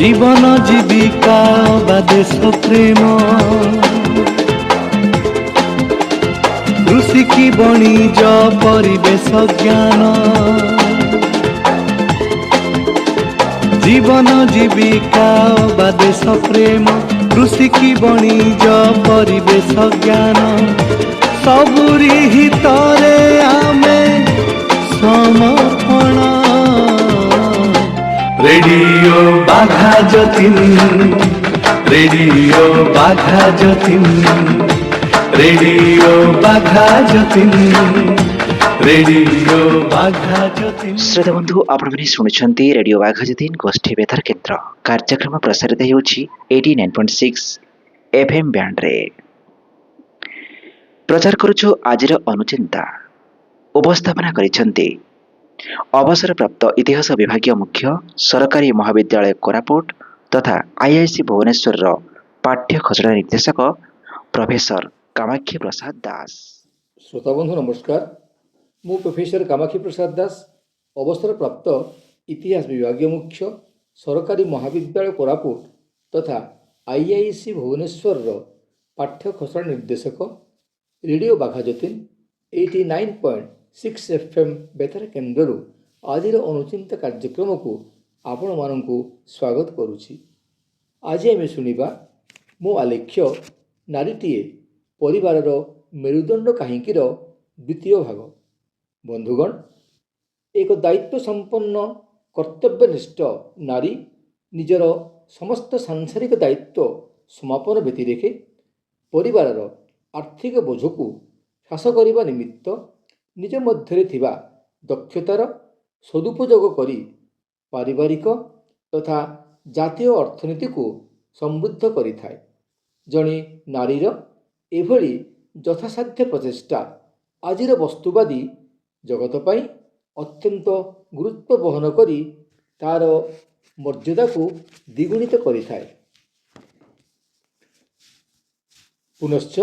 জীবন জীবিকা বা দেশ প্রেম, কৃষি কি বণিজ পরিবেশ জ্ঞান, জীবন জীবিকা বা দেশ প্রেম, কৃষি কি বণিজ পরিবেশ জ্ঞান, ସବୁରି ହିତରେ ଆମେ ସମର୍ପଣ। Radio Bagha Jatin, radio Bagha Jatin, radio Bagha Jatin, radio Bagha Jatin. ଶ୍ରୋତା ବନ୍ଧୁ, ଆପଣମାନେ ଶୁଣୁଛନ୍ତି ରେଡିଓ ବାଘାଯତୀନ ଗୋଷ୍ଠୀ ବେତାର କେନ୍ଦ୍ର। କାର୍ଯ୍ୟକ୍ରମ ପ୍ରସାରିତ ହେଉଛି 89.6 FM ବ୍ୟାଣ୍ଡରେ। ପ୍ରଚାର କରୁଛୁ ଆଜିର ଅନୁଚିନ୍ତା। ଉପସ୍ଥାପନା କରିଛନ୍ତି ଅବସରପ୍ରାପ୍ତ ଇତିହାସ ବିଭାଗୀୟ ମୁଖ୍ୟ, ସରକାରୀ ମହାବିଦ୍ୟାଳୟ କୋରାପୁଟ ତଥା ଆଇଆଇସି ଭୁବନେଶ୍ୱରର ପାଠ୍ୟ ଖସଡ଼ା ନିର୍ଦ୍ଦେଶକ ପ୍ରଫେସର କାମାକ୍ଷୀ ପ୍ରସାଦ ଦାସ। ଶ୍ରୋତାବନ୍ଧୁ ନମସ୍କାର। ମୁଁ ପ୍ରଫେସର କାମାକ୍ଷୀ ପ୍ରସାଦ ଦାସ, ଅବସରପ୍ରାପ୍ତ ଇତିହାସ ବିଭାଗୀୟ ମୁଖ୍ୟ, ସରକାରୀ ମହାବିଦ୍ୟାଳୟ କୋରାପୁଟ ତଥା ଆଇଆଇସି ଭୁବନେଶ୍ୱରର ପାଠ୍ୟ ଖସଡ଼ା ନିର୍ଦ୍ଦେଶକ। ରେଡ଼ିଓ ବାଘାଯତୀନ 89.6 FM ବେତାର କେନ୍ଦ୍ରରୁ ଆଜିର ଅନୁଚିନ୍ତା କାର୍ଯ୍ୟକ୍ରମକୁ ଆପଣମାନଙ୍କୁ ସ୍ୱାଗତ କରୁଛି। ଆଜି ଆମେ ଶୁଣିବା ମୋ ଆଲେଖ୍ୟ ନାରୀଟିଏ ପରିବାରର ମେରୁଦଣ୍ଡ କାହିଁକିର ଦ୍ୱିତୀୟ ଭାଗ। ବନ୍ଧୁଗଣ, ଏକ ଦାୟିତ୍ୱ ସମ୍ପନ୍ନ କର୍ତ୍ତବ୍ୟନିଷ୍ଠ ନାରୀ ନିଜର ସମସ୍ତ ସାଂସାରିକ ଦାୟିତ୍ୱ ସମାପନ ବ୍ୟତିରେକେ ପରିବାରର ଆର୍ଥିକ ବୋଝକୁ ହ୍ରାସ କରିବା ନିମିତ୍ତ ନିଜ ମଧ୍ୟରେ ଥିବା ଦକ୍ଷତାର ସଦୁପଯୋଗ କରି ପାରିବାରିକ ତଥା ଜାତୀୟ ଅର୍ଥନୀତିକୁ ସମୃଦ୍ଧ କରିଥାଏ। ଜଣେ ନାରୀର ଏଭଳି ଯଥାସାଧ୍ୟ ପ୍ରଚେଷ୍ଟା ଆଜିର ବସ୍ତୁବାଦୀ ଜଗତ ପାଇଁ ଅତ୍ୟନ୍ତ ଗୁରୁତ୍ୱ ବହନ କରି ତା'ର ମର୍ଯ୍ୟାଦାକୁ ଦ୍ୱିଗୁଣିତ କରିଥାଏ। ପୁନଶ୍ଚ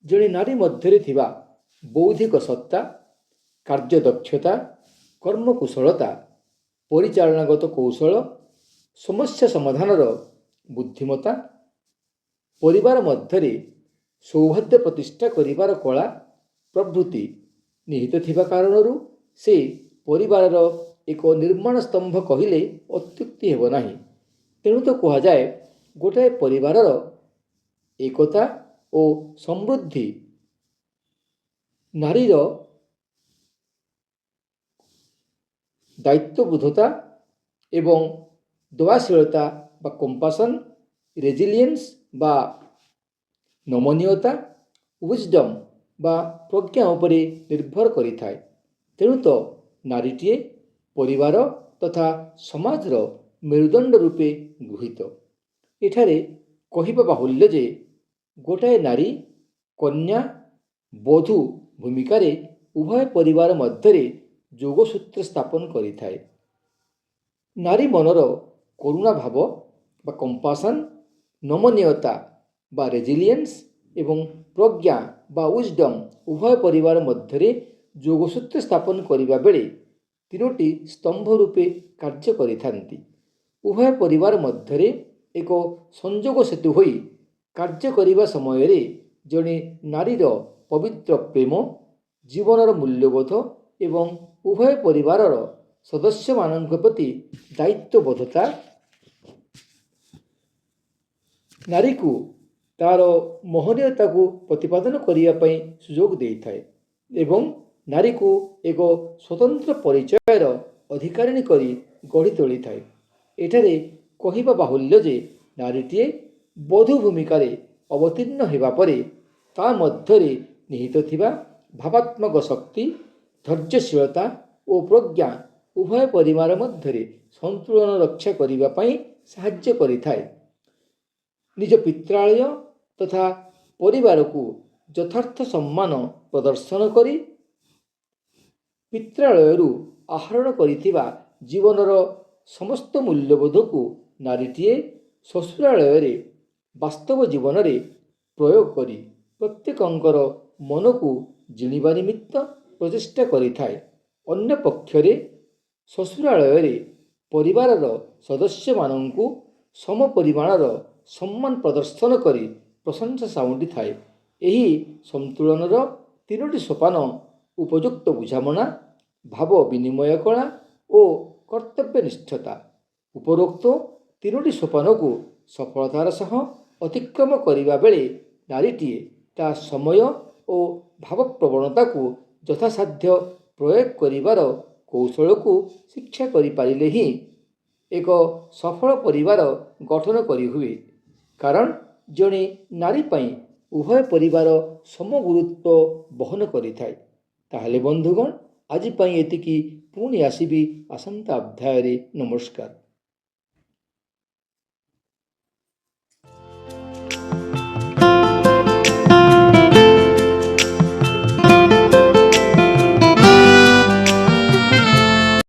ଜଣେ ନାରୀ ମଧ୍ୟରେ ଥିବା ବୌଦ୍ଧିକ ସତ୍ତା, କାର୍ଯ୍ୟଦକ୍ଷତା, କର୍ମକୁଶଳତା, ପରିଚାଳନାଗତ କୌଶଳ, ସମସ୍ୟା ସମାଧାନର ବୁଦ୍ଧିମତା, ପରିବାର ମଧ୍ୟରେ ସୌହାର୍ଦ୍ଦ୍ୟ ପ୍ରତିଷ୍ଠା କରିବାର କଳା ପ୍ରଭୃତି ନିହିତ ଥିବା କାରଣରୁ ସେ ପରିବାରର ଏକ ନିର୍ମାଣ ସ୍ତମ୍ଭ କହିଲେ ଅତ୍ୟୁକ୍ତି ହେବ ନାହିଁ। ତେଣୁ ତ କୁହାଯାଏ, ଗୋଟାଏ ପରିବାରର ଏକତା ଓ ସମୃଦ୍ଧି ନାରୀର ଦାୟିତ୍ୱବୋଧତା ଏବଂ ଦୟାଶୀଳତା ବା କମ୍ପାସନ୍, ରେଜିଲିଏନ୍ସ ବା ନମନୀୟତା, ୱିଜଡମ୍ ବା ପ୍ରଜ୍ଞା ଉପରେ ନିର୍ଭର କରିଥାଏ। ତେଣୁ ତ ନାରୀଟିଏ ପରିବାର ତଥା ସମାଜର ମେରୁଦଣ୍ଡ ରୂପେ ଗୃହୀତ। ଏଠାରେ କହିବା ବାହୁଲ୍ୟ ଯେ ଗୋଟାଏ ନାରୀ କନ୍ୟା, ବଧୂ ଭୂମିକାରେ ଉଭୟ ପରିବାର ମଧ୍ୟରେ ଯୋଗସୂତ୍ର ସ୍ଥାପନ କରିଥାଏ। ନାରୀ ମନର କରୁଣା ଭାବ ବା କମ୍ପାସନ୍, ନମନୀୟତା ବା ରେଜିଲିଏନ୍ସ ଏବଂ ପ୍ରଜ୍ଞା ବା ୱିଜଡମ୍ ଉଭୟ ପରିବାର ମଧ୍ୟରେ ଯୋଗସୂତ୍ର ସ୍ଥାପନ କରିବା ବେଳେ ତିନୋଟି ସ୍ତମ୍ଭ ରୂପେ କାର୍ଯ୍ୟ କରିଥାନ୍ତି। ଉଭୟ ପରିବାର ମଧ୍ୟରେ ଏକ ସଂଯୋଗ ସେତୁ ହୋଇ କାର୍ଯ୍ୟ କରିବା ସମୟରେ ଜଣେ ନାରୀର ପବିତ୍ର ପ୍ରେମ, ଜୀବନର ମୂଲ୍ୟବୋଧ ଏବଂ ଉଭୟ ପରିବାରର ସଦସ୍ୟମାନଙ୍କ ପ୍ରତି ଦାୟିତ୍ୱବୋଧତା ନାରୀକୁ ତା'ର ମହନୀୟତାକୁ ପ୍ରତିପାଦନ କରିବା ପାଇଁ ସୁଯୋଗ ଦେଇଥାଏ ଏବଂ ନାରୀକୁ ଏକ ସ୍ୱତନ୍ତ୍ର ପରିଚୟର ଅଧିକାରିଣୀ କରି ଗଢ଼ି ତୋଳିଥାଏ। ଏଠାରେ କହିବା ବାହୁଲ୍ୟ ଯେ ନାରୀଟିଏ ବଧୂ ଭୂମିକାରେ ଅବତୀର୍ଣ୍ଣ ହେବା ପରେ ତା ମଧ୍ୟରେ ନିହିତ ଥିବା ଭାବାତ୍ମକ ଶକ୍ତି, ଧୈର୍ଯ୍ୟଶୀଳତା ଓ ପ୍ରଜ୍ଞା ଉଭୟ ପରିବାର ମଧ୍ୟରେ ସନ୍ତୁଳନ ରକ୍ଷା କରିବା ପାଇଁ ସାହାଯ୍ୟ କରିଥାଏ। ନିଜ ପିତ୍ରାଳୟ ତଥା ପରିବାରକୁ ଯଥାର୍ଥ ସମ୍ମାନ ପ୍ରଦର୍ଶନ କରି ପିତ୍ରାଳୟରୁ ଆହରଣ କରିଥିବା ଜୀବନର ସମସ୍ତ ମୂଲ୍ୟବୋଧକୁ ନାରୀଟିଏ ଶ୍ୱଶୁରାଳୟରେ ବାସ୍ତବ ଜୀବନରେ ପ୍ରୟୋଗ କରି ପ୍ରତ୍ୟେକଙ୍କର ମନକୁ ଜିଣିବା ନିମିତ୍ତ ପ୍ରଚେଷ୍ଟା କରିଥାଏ। ଅନ୍ୟ ପକ୍ଷରେ ଶ୍ୱଶୁରାଳୟରେ ପରିବାରର ସଦସ୍ୟମାନଙ୍କୁ ସମ ପରିମାଣର ସମ୍ମାନ ପ୍ରଦର୍ଶନ କରି ପ୍ରଶଂସା ସାଉଁଟିଥାଏ। ଏହି ସନ୍ତୁଳନର ତିନୋଟି ସୋପାନ ଉପଯୁକ୍ତ ବୁଝାମଣା, ଭାବ ବିନିମୟ କଳା ଓ କର୍ତ୍ତବ୍ୟନିଷ୍ଠତା। ଉପରୋକ୍ତ ତିନୋଟି ସୋପାନକୁ ସଫଳତାର ସହ ଅତିକ୍ରମ କରିବା ବେଳେ ନାରୀଟିଏ ତା ସମୟ ଓ ଭାବପ୍ରବଣତାକୁ ଯଥାସାଧ୍ୟ ପ୍ରୟୋଗ କରିବାର କୌଶଳକୁ ଶିକ୍ଷା କରିପାରିଲେ ହିଁ ଏକ ସଫଳ ପରିବାର ଗଠନ କରିହୁଏ। କାରଣ ଜଣେ ନାରୀ ପାଇଁ ଉଭୟ ପରିବାର ସମ ଗୁରୁତ୍ୱ ବହନ କରିଥାଏ। ତାହେଲେ ବନ୍ଧୁଗଣ, ଆଜି ପାଇଁ ଏତିକି। ପୁଣି ଆସିବି ଆସନ୍ତା ଅଧ୍ୟାୟରେ। ନମସ୍କାର।